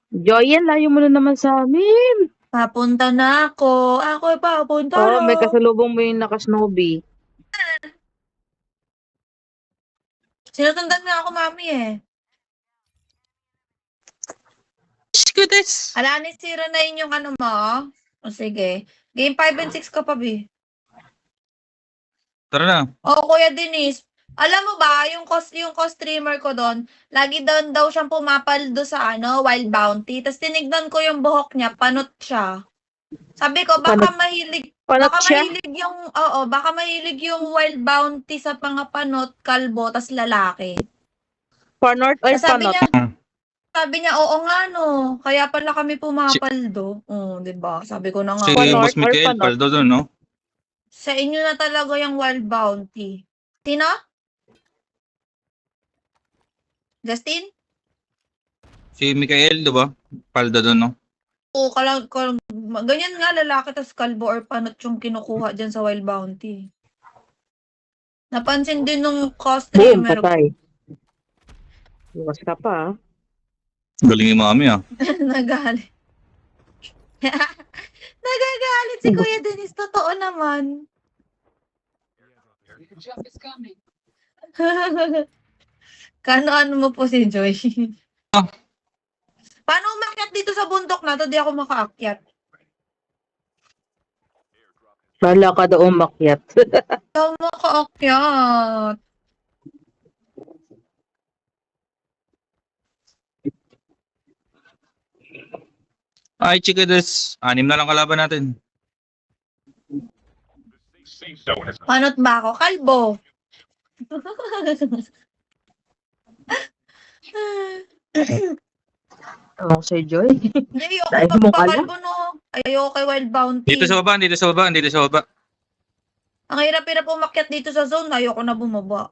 Joy, yan, layo mo na naman sa amin. Papunta na ako. Ako papunta Oo, na. may kasalubong mo yung naka-Snowy. Sinutundan nga ako, mami eh. Goodness. Alanis, 09 yung ano mo. O sige. Game 5 and 6 ka pa, B. Tara na. Oo, Kuya Denise. Alam mo ba, yung co-streamer ko doon, lagi doon daw siyang pumapaldo sa Wild Bounty. Tapos tinignan ko yung buhok niya, panot siya. Sabi ko, baka mahilig yung Wild Bounty sa mga panot, kalbo, tas lalaki. Panort or Sabi panot? niya, oo nga no, kaya pala kami pumapaldo. Oo, diba? Sabi ko na nga. Si Panort Boss or Miguel, panot? paldo doon, no? Sa inyo na talaga yung Wild Bounty. Sino? Justin? Si Mikael, di ba? Palda doon, no? Oo, ganyan nga lalaki tas kalbo or panot yung kinukuha dyan sa Wild Bounty. Napansin din nung Boom, co-streamer ko. patay. Iwas ka pa, ah. Galing yung mami, ah. Nagalit. Nagagalit si Kuya Dennis. Totoo naman. Kano-ano mo po si Joy? Ah. Paano umakyat dito sa bundok na to? Di ako makaakyat. Bala ka daw umakyat. Di ako makaakyat. Ay, chika des. 6 na lang kalaban natin. Panot ba ako? Kalbo. Ano si Joy? Ayoko Dahil mo pagpakalbo no. Ayoko kay Wild Bounty. Dito sa baba, dito sa baba, dito sa baba. Ang hirap-hirap umakyat dito sa zone. Ayoko na bumaba.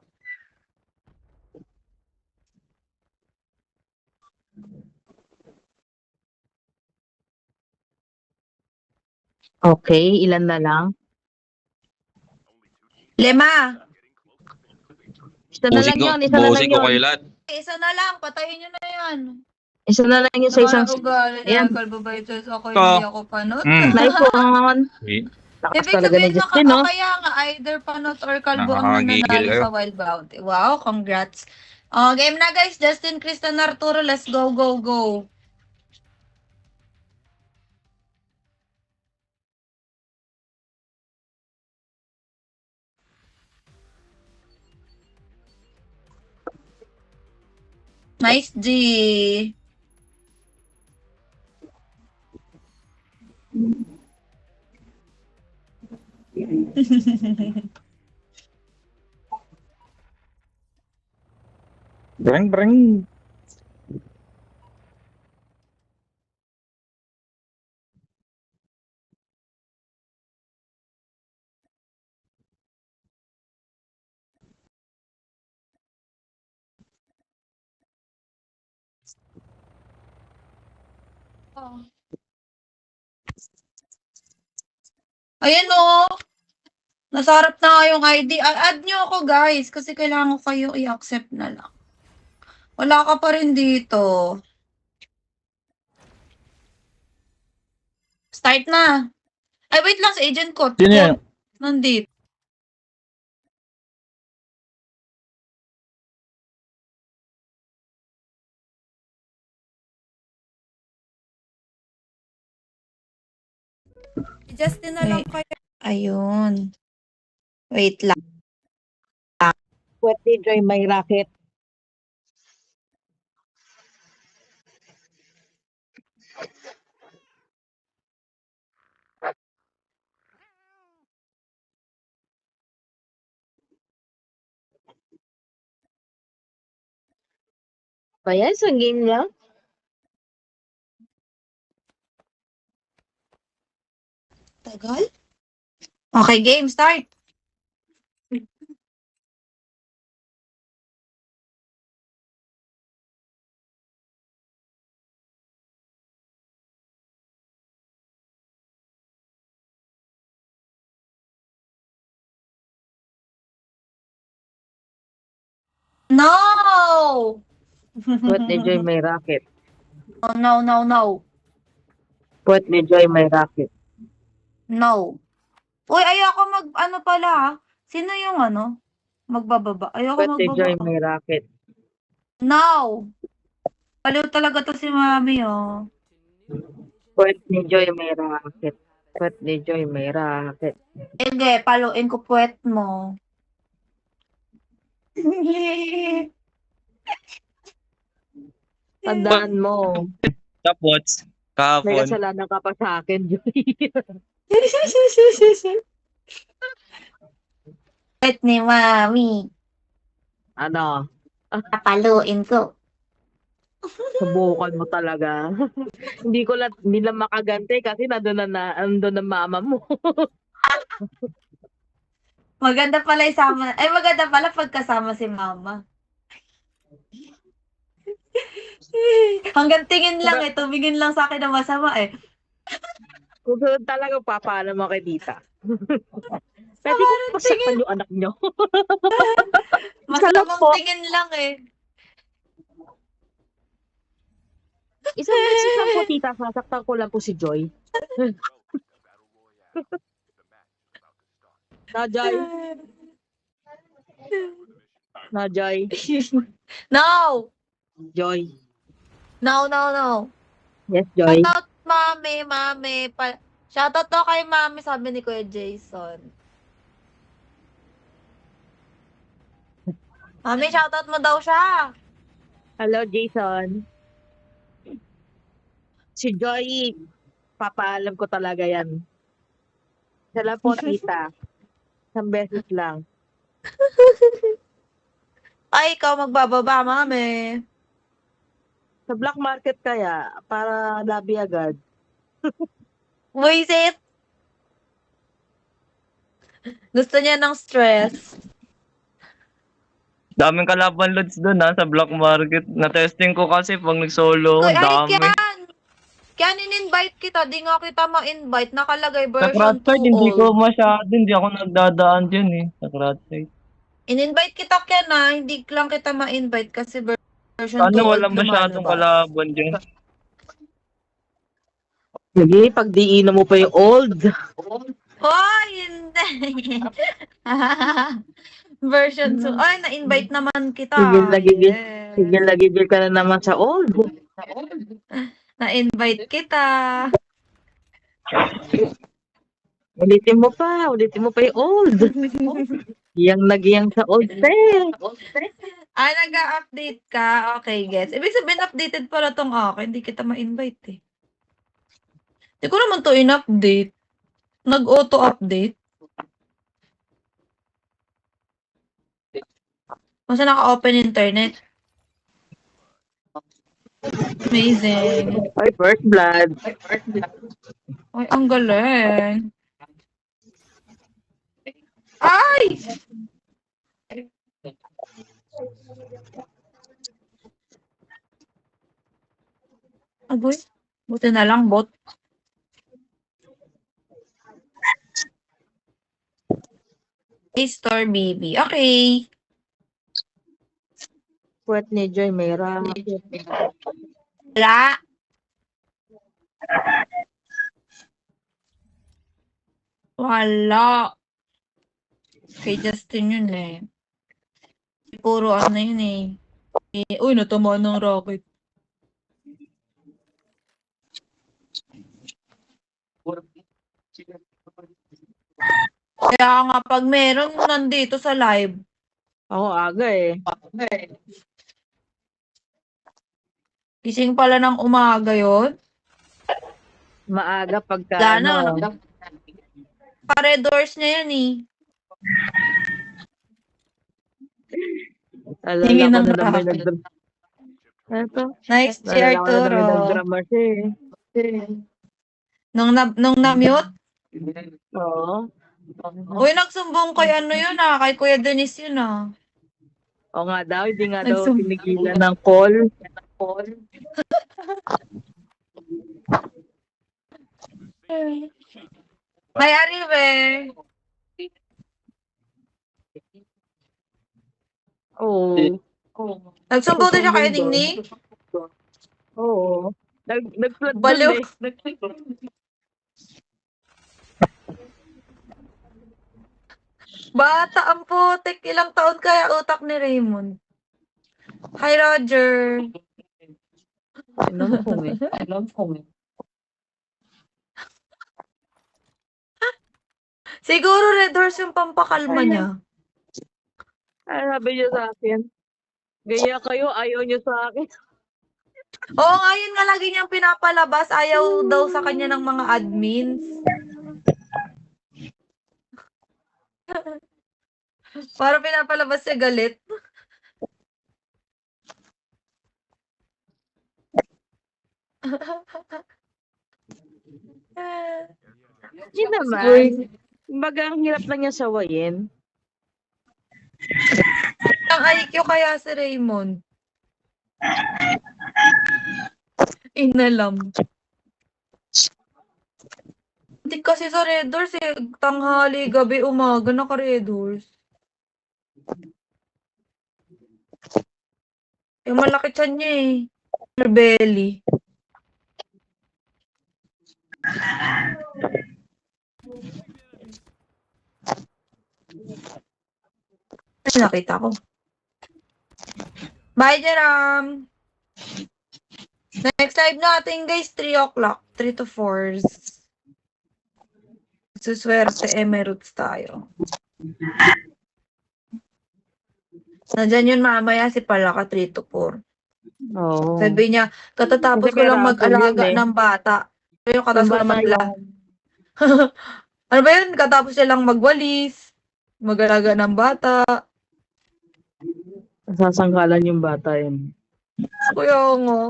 Okay, ilan na lang? 5. Isa na lang yun, isa na lang Busin ko kayo yun. lahat. Isa na lang. Patayin nyo na yan. Isa na lang yun sa isang... Ugali Ayan. na kalbo ba ito? Ako Ito. hindi ako panot. Live on. Okay. Lakas Ibig talaga ni sabihin, Justin, no? kaya nga, either panot or kalbo ang Nakakagigil nananalo kayo. sa Wild Bounty. Wow, congrats. Game na guys, Justin, Kristen, Arturo, let's go, go, go. Nice, G. Breng, breng. Ayan o. Nasa harap na nga yung ID. Add nyo ako guys kasi kailangan ko kayo i-accept na lang. Wala ka pa rin dito. Start na. Ay, wait lang sa agent ko. Sino yan? Nandito. Justin na lang kayo. Ayun. Wait lang. Pwede Joy may racket. Kaya isang game lang? Tagal? Okay, game start. No! Pwede Joy may racket. Oh, no, no, no. Pwede Joy may racket. No. Uy, ayoko ano pala ha? Sino yung magbababa? Ayoko Pwede Joy magbaba. may racket. No! Paliw talaga to si mami, oh. Pwede Joy may racket. Pwede Joy may racket. Sige, paluin ko puwet mo. Tandaan mo. Tapos, May kahapon. kasalanan ka pa sa akin, Joy. Puwet ni mami. Ano? Papaluin ko. Subukan mo talaga. Hindi lang makaganti kasi nandun na mama mo. Maganda pala maganda pala pagkasama si mama. Hanggang tingin lang eh. Tumingin lang sa akin na masama eh. Kung sunod talaga, papaalam mo kay tita. Pwede ko Parang pasaktan tingin. yung anak nyo. Isa lang Masamang po. tingin lang eh. Isang beses lang po, tita. Sasaktan ko lang po si Joy. Najay. Najay. No! Joy. No, no, no. Yes, Joy. Shoutout, mami, mami. Shoutout daw kay mami, sabi ni Kuya Jason. Mami, shoutout mo daw siya. Hello, Jason. Si Joy, papaalam ko talaga yan. Siya lang po, tita. Isang beses lang. Ay, ikaw magbababa, mami. Sa black market kaya, para labi agad. Buisit. Gusto niya ng stress. Daming kalaban loads doon sa black market. Na-testing ko kasi pag nag-solo, Uy, ang ay, dami. Kyan in-invite kita. Di nga kita ma-invite. Nakalagay Sa version 2 Craftside, hindi ko all. masyado, hindi ako nagdadaan dyan sa Craftside. In-invite kita, Ken, na. Hindi lang kita ma-invite kasi version 2 Sana old walang masyadong lumalabas. kalaban dyan. Sige, pag diinan mo pa yung old. Oh, hindi. Version 2. Ay, na-invite naman kita. Sige, nagigil. Yes. Sige, nagigil ka na naman sa old. Na-invite kita. Ulitin mo pa yung old. Yang nagiyang sa old Ah, nag-update ka? Okay, guys. Ibig sabihin, updated pala tong akin. Hindi kita ma-invite eh. Hindi ko naman to in-update. Nag-auto-update. Masa naka-open internet? Amazing. Ay, first blood. Ay, ang galing. Ay! Aboy, buti na lang, bot. A-Store BB. Okay. Puwet ni Joy, may ram. Wala. Wala. Kay Justin yun eh. Puro ano yun eh. Uy, natamaan ng rocket. Kaya nga, pag meron nandito sa live, Ako aga eh. gising pala ng umaga yon. Maaga pagka Wala ano. na. Pare-doors niya yan eh. Alala Tingin ko ng na may rocket. nag-drum. Ito. Nice, si Alala ko na may Arturo. nag-drama siya eh. Nung na-mute, Oo. uy, nagsumbong kay ano yun kay Kuya Dennis yun O nga daw, hindi nga daw Nagsum- tinigilan ng call. May Aribe. Oo. Nagsumbong din siya kay Ningning. Oo. Nag-flood Baliw. dun eh. Bata ang putik. Ilang taon kaya utak ni Raymond? Hi, Roger. Alam ko eh. Siguro Red Horse yung pampakalma niya. Ay, sabi niyo sa akin. Gaya kayo, ayaw niyo sa akin. Oo nga, yun nga lagi niyang pinapalabas. Ayaw daw sa kanya ng mga admins. Para pinapalabas siya galit. Hindi naman. Kumbaga, ang hirap lang niya sawayin. Ang IQ kaya si Raymond. Inalam. Hindi kasi sa Red Doors eh. Tanghali, gabi, umaga, naka-Red Doors. Yung malaki tiyan niya eh. Belly. Ay, nakita ko. Bye, Jeram! Next live natin, guys, 3 o'clock. 3 to 4. Suswerte, emeralds tayo. Nandyan yun mamaya si Palaka 3 to 4. Oo. Sabi niya, katatapos Kasi ko lang kaya mag-alaga yun eh. ng bata. Pero yung katatapos ko lang bata mag-alaga. Ano ba yun? Katapos niya lang magwalis. Mag-alaga ng bata. Sasangkalan yung bata yun. Kuya nga.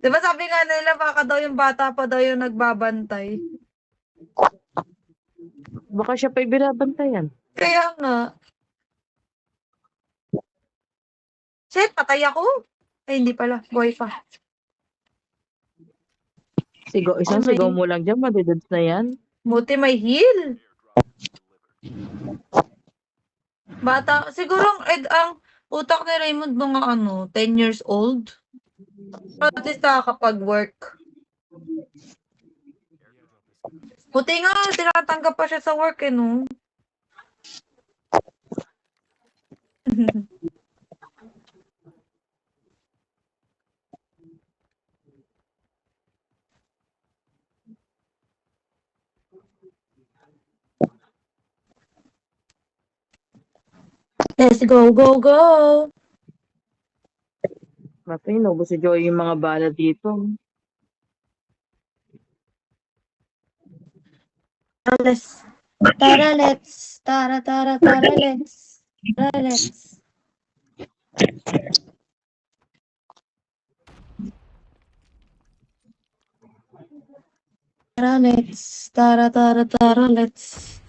Diba sabi nga nila, baka daw yung bata pa daw yung nagbabantay. Baka siya pa'y binabantayan. Kaya nga. Shit, patay ako. Ay, hindi pala. Boy pa. Isang Oh, may- sigaw mo lang dyan, madidods na yan. Buti may heal. Bata, siguro ang utak ni Raymond mga 10 years old. At least nakakapag-work. Buti nga, tinatanggap pa siya sa work eh, no? Let's go, go, go! Mati, inubos si Joy yung mga bala dito. Let's. Tara, let's. Tara, tara, tara, let's. Tara, let's. Tara, let's. Tara, tara, tara, let's.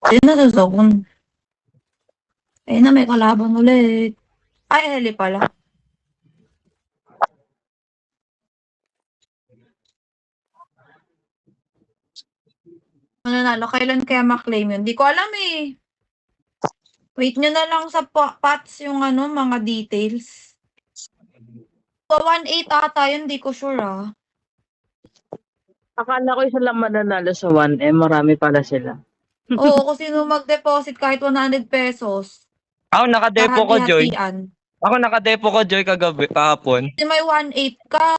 Ayun na sa zone. Ayun na, may kalaban ulit. Ay, heli pala. Mananalo, kailan kaya maklaim yun? Di ko alam eh. Wait nyo na lang sa pots yung mga details. 1-8 ata yun, di ko sure ah. Akala ko isa lang mananalo sa 1M, marami pala sila. Oo, kung sino mag-deposit kahit 100 pesos. Ako nakadepo ko, Joy. Hati-hatian. Ako nakadepo ko, Joy, kahapon. Kasi may 1-8 ka.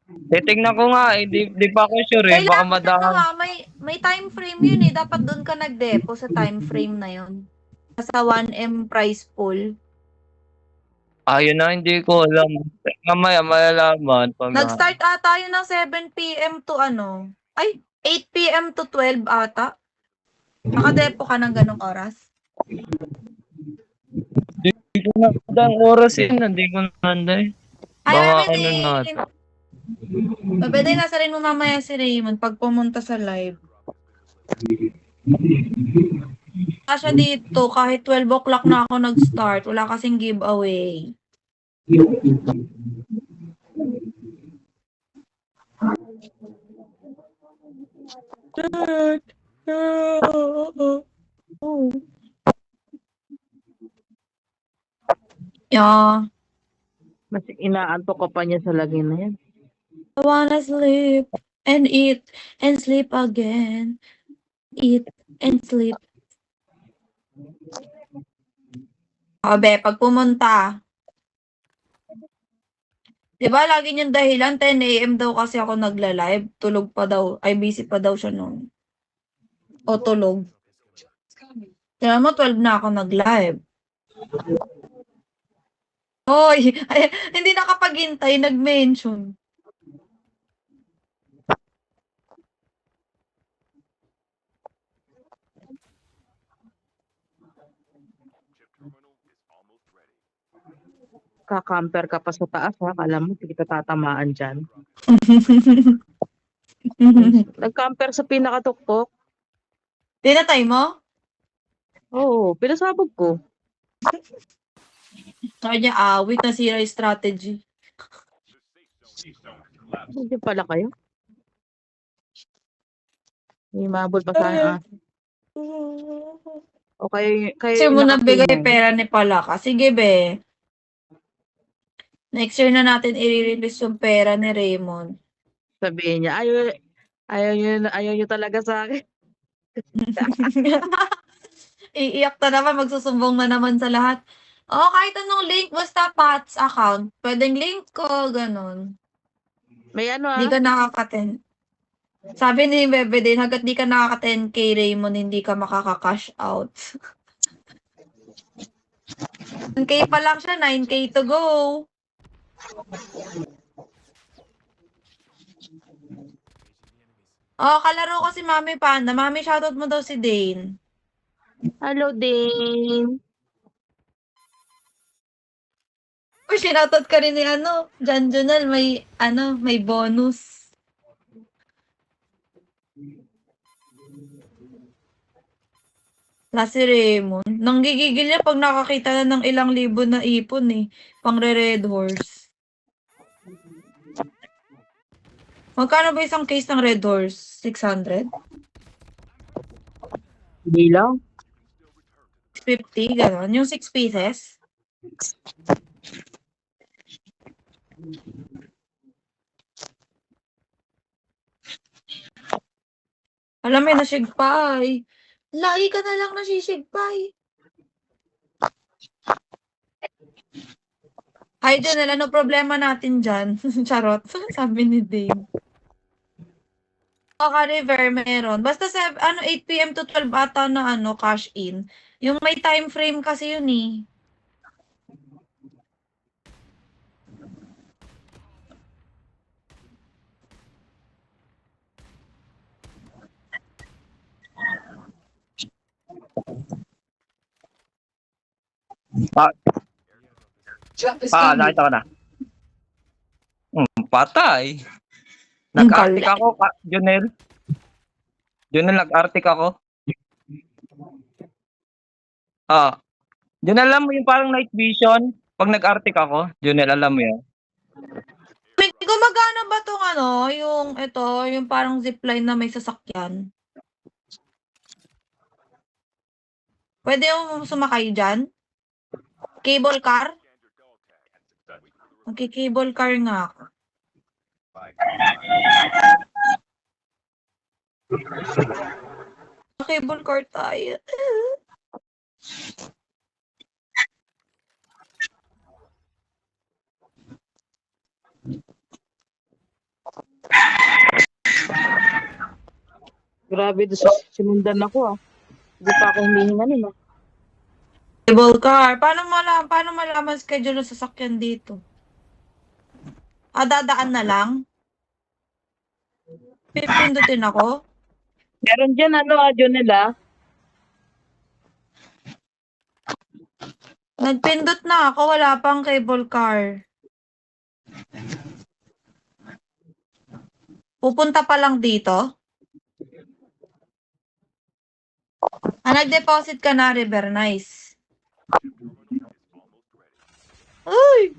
Titignan ko nga, di pa ako sure eh. Baka Kailangan madami. may time frame yun eh. Dapat doon ka nag-depo sa time frame na yun. Sa 1M price pool. Ayun na, hindi ko alam. Mamaya, malalaman. Nag-start ata yun ng 7 PM to Ay, 8 PM to 12 ata. Nakadepo ka ng ganong oras. Hindi ko na ang oras yun. Hindi ko nanda eh. Ay, Baka pwede. ano na. Pwede nasa rin mo mamaya si Raymond pag pumunta sa live. Kasya dito, kahit 12 o'clock na ako nag-start, wala kasing giveaway. Yeah. Mas inaantok ka pa niya sa lagay na yan. I wanna sleep and eat and sleep again. Eat and sleep. Abe, pag pumunta, di ba lagi niyang dahilan, 10 AM daw kasi ako nagla-live. Tulog pa daw, ay busy pa daw siya noon. O tulog. Kaya mo, 12 na ako nag-live. Hoy, ay, hindi nakapaghintay, nag-mention. Nagka-camper ka pa sa taas ha. Kala mo, hindi kita tatamaan dyan. Nag-camper sa pinakatuktok. Tinatay mo? Oo, pinasabog ko. Sabi niya, awit, nasira yung strategy. Hindi pala kayo. May mabol pa sa o kayo Kasi mo nabigay nakasunan. pera ni Palaka. Sige, be. Next year na natin i-release yung pera ni Raymond. Sabihin niya, ayaw nyo talaga sa akin. Iiyak na naman, magsusumbong na naman sa lahat. Oh, kahit anong link, basta Pat's account. Pwedeng link ko, ganun. May ano Hindi ka nakaka-10. Sabi ni Bebe din, hanggat di ka nakaka-10k, Raymond, hindi ka makaka-cash out. 10k pa lang siya, 9k to go. Oh, kalaro ko si Mami Panda. Mami, shoutout mo daw si Dane. Hello, Dane. Uy, shoutout ka rin ni Jan Junel, may bonus. Wala si Raymond. Nanggigigil niya pag nakakita na ng ilang libo na ipon eh. Pang Red Horse. Magkano ba isang case ng Red Horse? 600? Hindi lang. 50? Ganon. Yung 6 pieces? Alam mo, nasigpay. Lagi ka na lang nasisigpay. Ay, Janelle, ano problema natin dyan? Charot. Sabi ni Dane. Ka River, meron. Basta 8 p.m. to 12 ata na cash in. Yung may time frame kasi yun eh. Nakita ko na. Patay. Nag-artic ako, Junel. Junel, nag-artic ako. Junel, alam mo yung parang night vision? Pag nag-artic ako, Junel, alam mo yun? May gumagana ba tong yung parang zipline na may sasakyan? Pwede yung sumakay dyan? Cable car? Magki-cable car nga ako. Cable car tayo. Grabe, sinundan ako Hindi pa ako humihinga nun Cable car. Paano malaman schedule ng sasakyan dito? Dadaan na lang? Pipindutin ako? Meron dyan Junel Nagpindot na ako. Wala pang cable car. Pupunta pa lang dito? Nag-deposit ka na, River. Nice. Uy!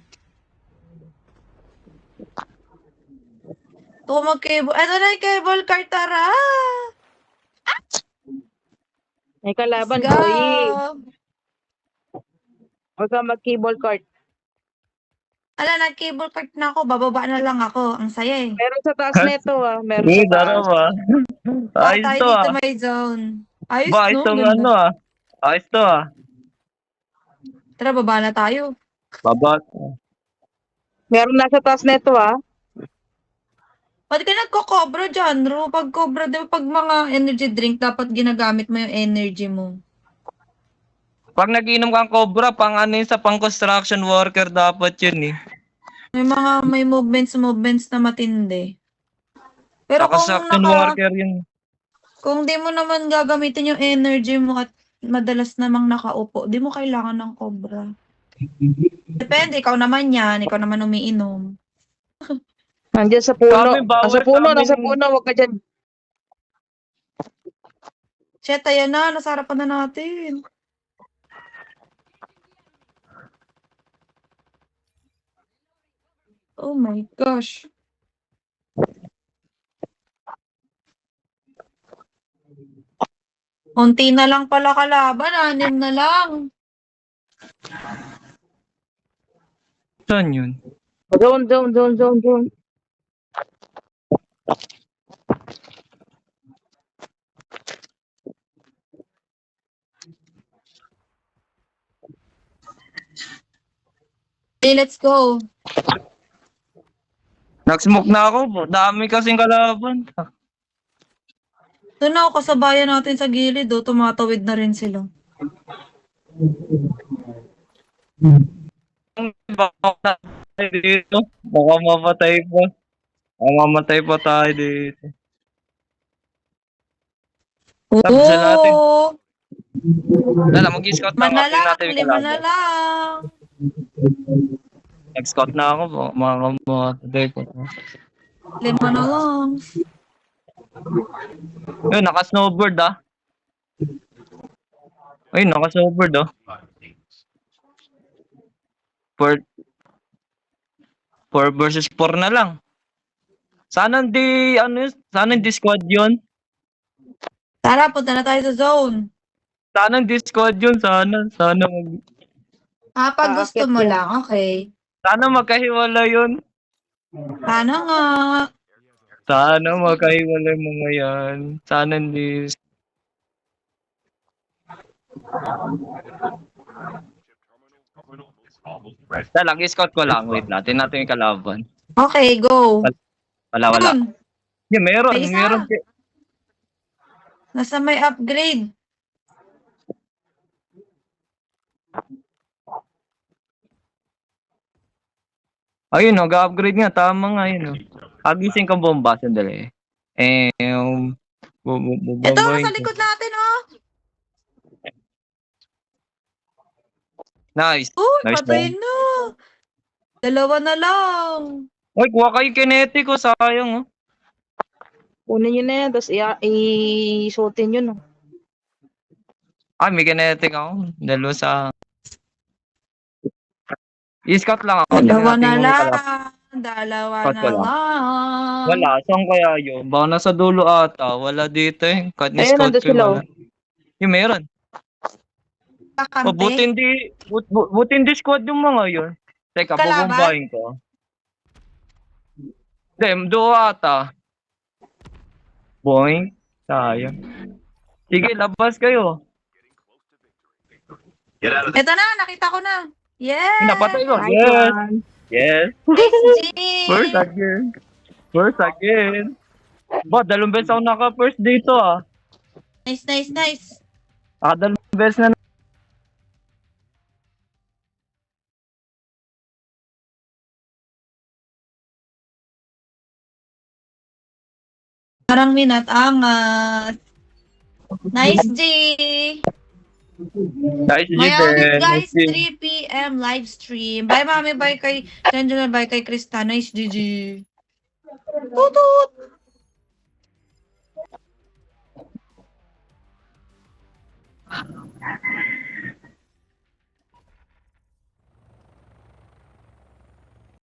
Ito mag-cable. Ito na yung cable car, tara! May kalaban Let's ko go! Huwag ka mag-cable cart. Nag-cable cart na ako. Bababa na lang ako. Ang saya eh. Meron sa taas neto Meron sa Daro taas. ba? Ayos Tayo to dito may zone. Ayos Ba, no? itong Ganda. Ayos to Tara, baba na tayo. Babat. Meron na sa taas neto Ba't ka nagko-cobra dyan, Ro? Pag cobra, di ba pag mga energy drink, dapat ginagamit mo yung energy mo. Pag nag-inom kang cobra, sa pang-construction worker dapat yun eh. May movements na matindi. Pero Construction worker yun. kung di mo naman gagamitin yung energy mo at madalas namang nakaupo, di mo kailangan ng cobra. Depende, ikaw naman yan. Ikaw naman umiinom. Nandiyan sa puno. Kami, bawal Nasa puno, sa amin. nasa puno. Huwag ka dyan. Shit, ayan na. Nasa harapan na natin. Oh my gosh. Unti na lang pala kalaban. 6 na lang. Saan yun? Zone. Okay, let's go. Nag-smoke na ako po. Dami kasing kalaban. Doon na ako kasabayan natin sa gilid. Oh. Tumatawid na rin sila. Baka tayo dito. Baka mamatay pa. Baka mamatay pa tayo dito. Sabi sa natin. Oo. Dala, mag-scout na Man na natin lang. natin yung 5 na kalaban. lang. Nag-scout na ako po. Mga kamatay po. 5 na lang. Ayun, naka-snowboard ah. Ayun, naka-snowboard ah. 4 versus 4 na lang. Sana hindi squad yun. Tara, punta na tayo sa zone. Sana hindi squad yun. Pag gusto Aakit mo yan. lang, okay. Sana magkahiwala yun. Sana nga. Sana magkahiwala yung mga yan. Sana hindi. Talag, scout ko lang. Wait natin yung kalaban. Okay, go. Wala. Yun, Yeah, meron. May isa. Meron. nasa may upgrade. Ayun, nag-upgrade nga. Tama nga yun. Agising kang bomba. Sandali. Ito, nasa likod natin, oh. Nice. Uy, Nice patay one. na. 2 na lang. Uy, kuha kayo kinetic ko. Sayang, oh. Kunin nyo na yan. Tapos i-shootin yun. Oh. Ay, may kinetic ako. Dalawa sa... I-scout lang ako. 2 Tingnan natin na yung lang. kalap- 2 Scout na ko lang. lang. Wala. Saan kaya yun? Baka nasa dulo ata. Wala dito eh. Kahit Ayun, ni-scout nandun ko sila. wala. Yung meron. O, buti Kakampi. hindi squad yung mga yun. Teka, Kalaban? bubombahin ko. Hindi, duo ata. Boing. Sayang. Sige, labas kayo. Ito na, nakita ko na. Yes! Napatay ko. Nice Yes. one. Yes. Nice, G! First again. Ba, 2 beses ako naka-first dito ah. Nice. 2 beses na. Parang minat-angat. Nice, G! Nice May din. ulit, guys. Nice din. 3 p.m. live stream. Bye, mami. Bye kay Janjana. Bye kay Krista. Nice, GG. Tutut!